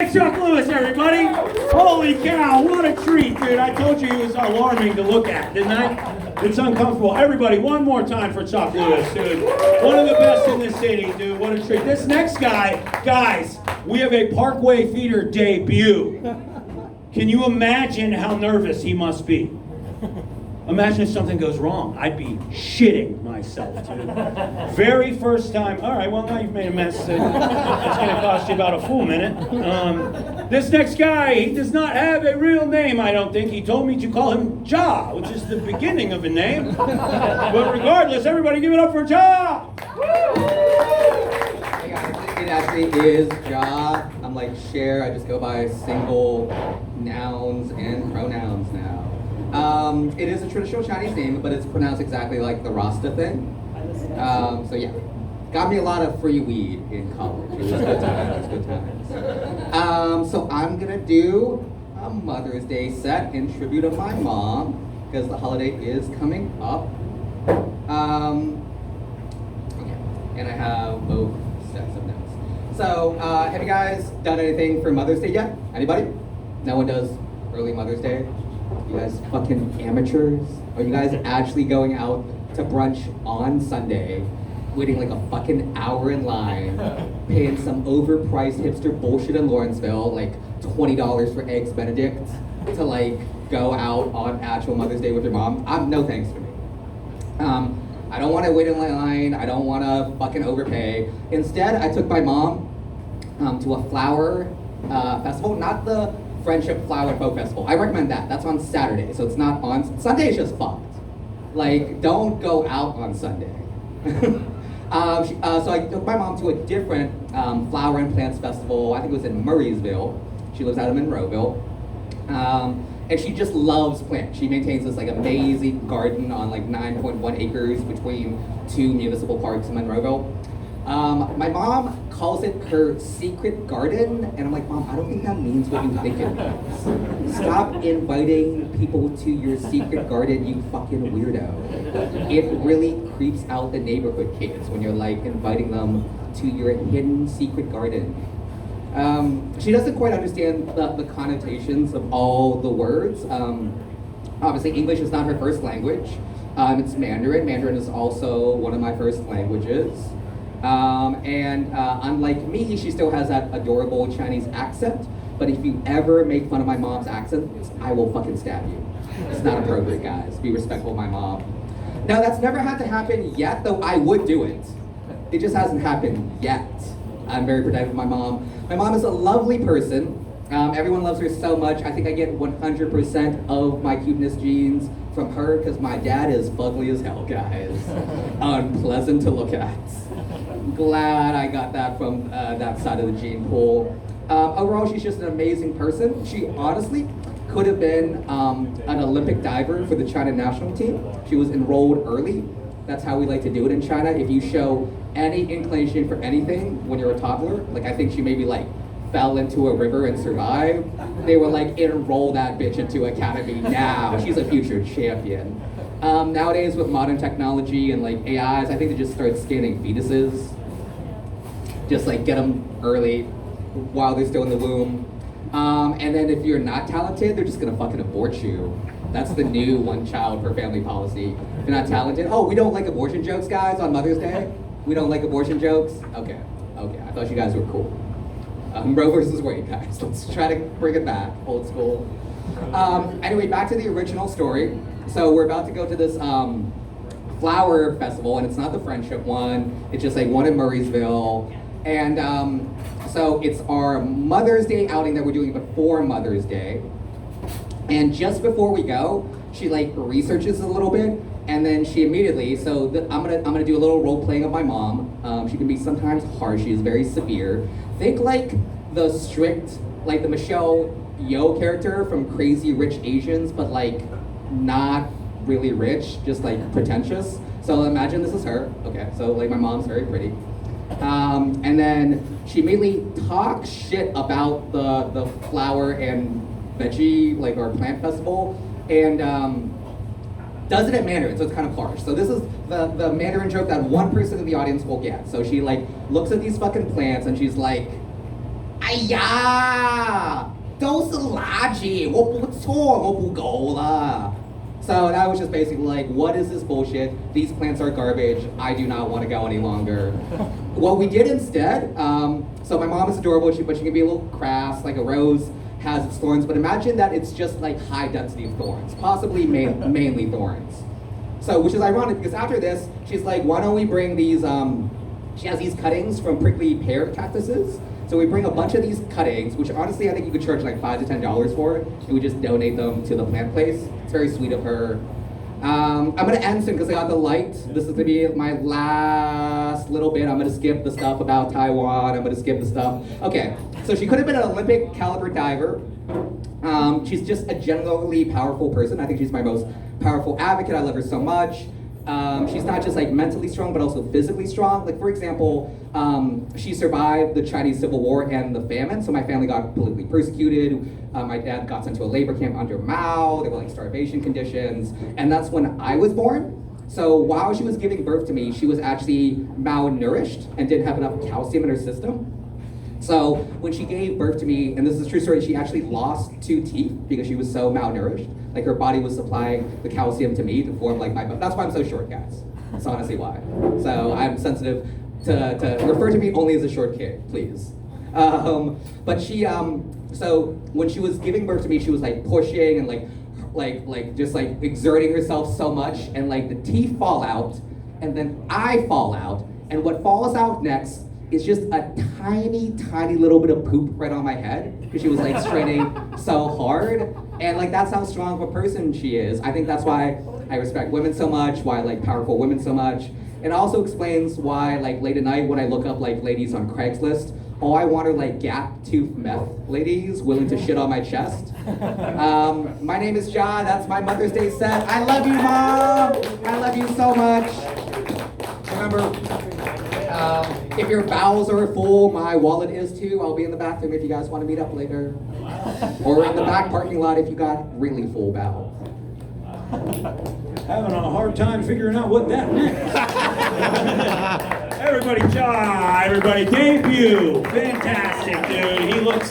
Chuck Lewis, everybody. Holy cow, what a treat, dude. I told you he was alarming to look at, didn't I? It's uncomfortable. Everybody, one more time for Chuck Lewis, dude. One of the best in the city, dude. What a treat. This next guy, guys, we have a Parkway Theater debut. Can you imagine how nervous he must be? Imagine if something goes wrong. I'd be shitting myself, dude. Very first time. All right, well, now you've made a mess. It's going to cost you about a full minute. This next guy, he does not have a real name, I don't think. He told me to call him Ja, which is the beginning of a name. But regardless, everybody give it up for Ja! Hey guys, it actually is Ja. I'm like Cher. I just go by single nouns and pronouns now. It is a traditional Chinese name, but it's pronounced exactly like the Rasta thing. So yeah, got me a lot of free weed in college. It was good times, good times. So I'm gonna do a Mother's Day set in tribute of my mom because the holiday is coming up. Okay, and I have both sets of notes. So have you guys done anything for Mother's Day yet? Anybody? No one does early Mother's Day? You guys fucking amateurs? Are you guys actually going out to brunch on Sunday, waiting like a fucking hour in line, paying some overpriced hipster bullshit in Lawrenceville, like $20 for Eggs Benedict, to like go out on actual Mother's Day with your mom? No thanks for me. I don't want to wait in line. I don't want to fucking overpay. Instead, I took my mom to a flower festival, not the Friendship Flower and Folk Festival. I recommend that. That's on Saturday, so it's not on Sunday. Is just fucked. Like, don't go out on Sunday. So I took my mom to a different flower and plants festival. I think it was in Murraysville. She lives out of Monroeville, and she just loves plants. She maintains this like amazing garden on like 9.1 acres between two municipal parks in Monroeville. My mom calls it her secret garden, and I'm like, Mom, I don't think that means what you think it means. Stop inviting people to your secret garden, you fucking weirdo. It really creeps out the neighborhood kids when you're like inviting them to your hidden secret garden. She doesn't quite understand the connotations of all the words. Obviously, English is not her first language. It's Mandarin. Mandarin is also one of my first languages. Unlike me, she still has that adorable Chinese accent. But if you ever make fun of my mom's accent, I will fucking stab you. It's not appropriate, guys. Be respectful of my mom. Now, that's never had to happen yet, though I would do it. It just hasn't happened yet. I'm very protective of my mom. My mom is a lovely person. Everyone loves her so much. I think I get 100% of my cuteness genes from her because my dad is fugly as hell, guys. Unpleasant to look at. Glad I got that from that side of the gene pool. Overall, she's just an amazing person. She honestly could have been an Olympic diver for the China national team. She was enrolled early. That's how we like to do it in China. If you show any inclination for anything when you're a toddler, like I think she maybe like fell into a river and survived, they were like, enroll that bitch into academy now. She's a future champion. Nowadays with modern technology and like AIs, I think they just start scanning fetuses. Just like get them early while they're still in the womb. And then if you're not talented, they're just gonna fucking abort you. That's the new one child per family policy. If you're not talented, oh, we don't like abortion jokes, guys, on Mother's Day? We don't like abortion jokes? Okay, I thought you guys were cool. Roe versus Wade, guys. Let's try to bring it back, old school. Anyway, back to the original story. So we're about to go to this flower festival, and it's not the Friendship one. It's just like one in Murraysville. And so it's our Mother's Day outing that we're doing before Mother's Day. And just before we go, she like researches a little bit, and then she immediately, I'm gonna do a little role playing of my mom. She can be sometimes harsh. She is very severe. Think like the strict, like the Michelle Yeoh character from Crazy Rich Asians, but like not really rich, just like pretentious. So imagine this is her. Okay, so like my mom's very pretty. And then she immediately talks shit about the flower and veggie, like our plant festival, and does it in Mandarin, so it's kind of harsh. So this is the Mandarin joke that one person in the audience will get. So she like looks at these fucking plants and she's like, 哎呀，都是垃圾，我不错，我不够了。So that was just basically like, what is this bullshit? These plants are garbage. I do not want to go any longer. What we did instead, so my mom is adorable, but she can be a little crass, like a rose has its thorns, but imagine that it's just like high density of thorns, possibly mainly thorns. So, which is ironic because after this, she's like, why don't we bring these, she has these cuttings from prickly pear cactuses. So we bring a bunch of these cuttings, which honestly I think you could charge like $5 to $10 for, and we just donate them to the plant place. It's very sweet of her. I'm gonna end soon because I got the light. This is gonna be my last little bit. I'm gonna skip the stuff about Taiwan. I'm gonna skip the stuff. Okay, so she could have been an Olympic caliber diver. She's just a generally powerful person. I think she's my most powerful advocate. I love her so much. She's not just like mentally strong, but also physically strong. Like for example, she survived the Chinese Civil War and the famine. So my family got politically persecuted. My dad got sent to a labor camp under Mao. There were like starvation conditions. And that's when I was born. So while she was giving birth to me, she was actually malnourished and didn't have enough calcium in her system. So when she gave birth to me, and this is a true story, she actually lost 2 teeth because she was so malnourished. Like her body was supplying the calcium to me to form like my bone. That's why I'm so short, guys. That's honestly why. So I'm sensitive to refer to me only as a short kid, please. But she, so when she was giving birth to me, she was like pushing and like just like exerting herself so much, and like the teeth fall out, and then I fall out, and what falls out next is just a tiny little bit of poop right on my head because she was like straining so hard. And like that's how strong of a person she is. I think that's why I respect women so much, why I like powerful women so much. It also explains why like late at night when I look up like ladies on Craigslist, all I want are like gap tooth meth ladies willing to shit on my chest. My name is John, that's my Mother's Day set. I love you, Mom! I love you so much. Remember, if your bowels are full, my wallet is too. I'll be in the bathroom if you guys want to meet up later. Or in the back parking lot if you got really full bowels. Having a hard time figuring out what that means. Everybody, John, everybody, debut. Fantastic, dude. He looks